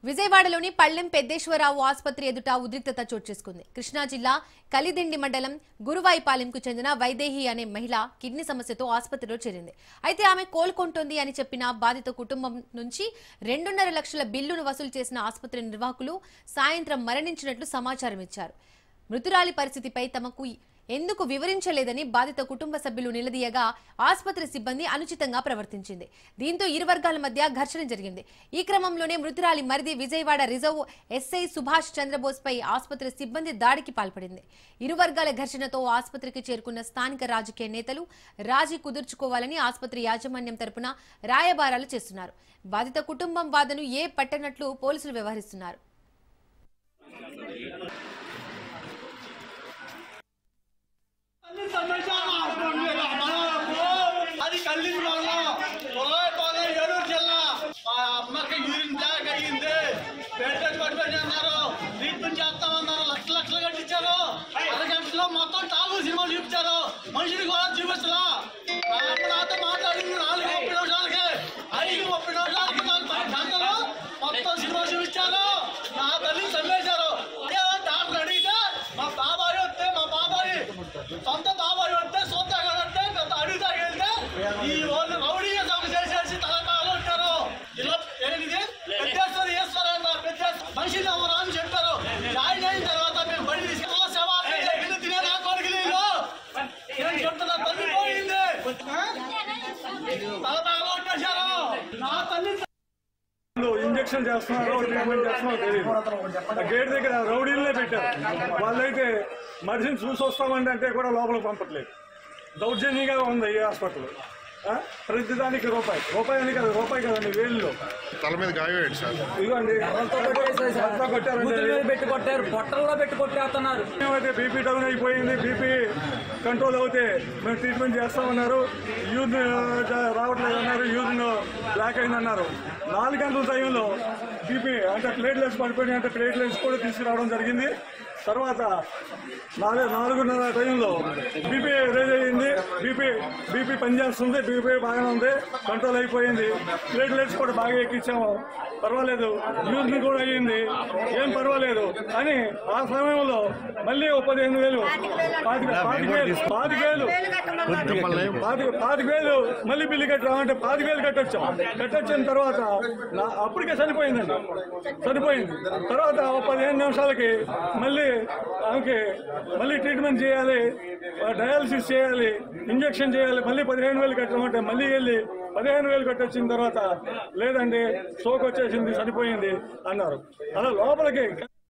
విజయవాడలోని పళ్ళెం పెద్దేశ్వరరావు ఆసుపత్రి ఎదుట ఉద్రిక్తత చోటు చేసుకుంది. కృష్ణా జిల్లా కలిదిండి మండలం గురువాయిపాలెంకు చెందిన వైదేహి అనే మహిళ కిడ్నీ సమస్యతో ఆసుపత్రిలో చేరింది. అయితే ఆమె కోలుకుంటోంది అని చెప్పిన బాధిత కుటుంబం నుంచి 2.5 లక్షల బిల్లును వసూలు చేసిన ఆసుపత్రి నిర్వాహకులు సాయంత్రం మరణించినట్లు సమాచారం ఇచ్చారు. మృతురాలి పరిస్థితిపై తమకు ఎందుకు వివరించలేదని బాధిత కుటుంబ సభ్యులు నిలదీయగా ఆసుపత్రి సిబ్బంది అనుచితంగా ప్రవర్తించింది. దీంతో ఇరు వర్గాల మధ్య ఘర్షణ జరిగింది. ఈ క్రమంలోనే మృతురాలి మరిది విజయవాడ రిజర్వ్ ఎస్ఐ సుభాష్ చంద్రబోస్ పై ఆసుపత్రి సిబ్బంది దాడికి పాల్పడింది. ఇరు వర్గాల ఘర్షణతో ఆసుపత్రికి చేరుకున్న స్థానిక రాజకీయ నేతలు రాజీ కుదుర్చుకోవాలని ఆసుపత్రి యాజమాన్యం తరపున రాయబారాలు చేస్తున్నారు. బాధిత కుటుంబం వాదను పట్టనట్లు పోలీసులు వ్యవహరిస్తున్నారు. అది కళ్ళింది వల్ల ఏలూరు జిల్లా అమ్మకి యూరిన్ బ్లాక్ అయ్యింది. బెడ్ పట్టుకొని అన్నారు, ట్రీట్మెంట్ చేస్తామన్నారు. లక్షలు కట్టించారు. అరగంటలో మొత్తం టాగు సినిమాలు చూపించారు. మనిషిని కూడా చూపిస్తలా. నాతో మాట్లాడింది 4-30 నిమిషాలకి 5-30 నిమిషాలకి 10 గంటలు మొత్తం సినిమా చూపించారు. నా తల్లిని చంపేశారు. డాక్టర్ అడిగితే మా బాబాయ్ వస్తే సొంత బాబాయ్ వస్తే సొంతగా వస్తే అడుగుతా వెళ్తే ఈ వాళ్ళు రౌడీగా సమ చేసేసి తలకాలు ఉంటారు. ఇలా ఏంటిది పెద్దేశ్వర ఈశ్వర మనిషిని ఎవరు అని చెప్పారు. జాయిన్ అయిన తర్వాత మేము బడి తీసుకెళ్ళి సేవ తినే నా కొడుకు నేను చెప్తున్నా. తల్లి పోయింది, తలకాలు వచ్చేసారు. నా తల్లి ఇంజక్షన్ చేస్తున్నారో ట్రీట్మెంట్ చేస్తున్నారో తెలియదు. గేట్ దగ్గర రౌడీలనే పెట్టారు. వాళ్ళైతే మనిషిని చూసి వస్తామంటే కూడా లోపలికి పంపట్లేదు. దౌర్జన్యంగా ఉంది ఈ హాస్పిటల్. ప్రతిదానికి రూపాయి అని కాదు, రూపాయి కదండి, వేలు తల మీద గాయం సార్. ఇదిగోండి కొట్టారు, పొట్టల్లో పెట్టి కొట్టేస్తున్నారు. మేమైతే బీపీ డౌన్ అయిపోయింది. బీపీ కంట్రోల్ అవుతే మేము ట్రీట్మెంట్ చేస్తామన్నారు. యూరిన్ రావట్లేదు అన్నారు. Urine black అయిందన్నారు. 4 గంటల టైంలో బీపీ అంటే ప్లేట్లెట్స్ పడిపోయినాయి అంటే ప్లేట్లెట్స్ కూడా తీసుకురావడం జరిగింది. తర్వాత 4:30 టైంలో బీపీ రేజ్ అయ్యింది. బీపీ పనిచేస్తుంది. బీపీ బాగానే ఉంది, కంట్రోల్ అయిపోయింది. ప్లేట్లెట్స్ కూడా బాగా ఎక్కించాము, పర్వాలేదు. యూరిన్ కూడా అయ్యింది, ఏం పర్వాలేదు. కానీ ఆ సమయంలో మళ్ళీ 15,000 పాతికేలు మళ్ళీ బిల్లు కట్టామంటే 25,000 కట్టొచ్చిన తర్వాత అప్పటికే చనిపోయిందండి. తర్వాత 15 నిమిషాలకి మళ్ళీ ఆమెకి ట్రీట్మెంట్ చేయాలి, డయాలసిస్ చేయాలి, ఇంజక్షన్ చేయాలి. మళ్ళీ 15,000 కట్టమంటే మళ్ళీ వెళ్ళి 15,000 కట్టొచ్చిన తర్వాత లేదండి, సోక్ వచ్చేసింది, చనిపోయింది అన్నారు. అలా లోపలికి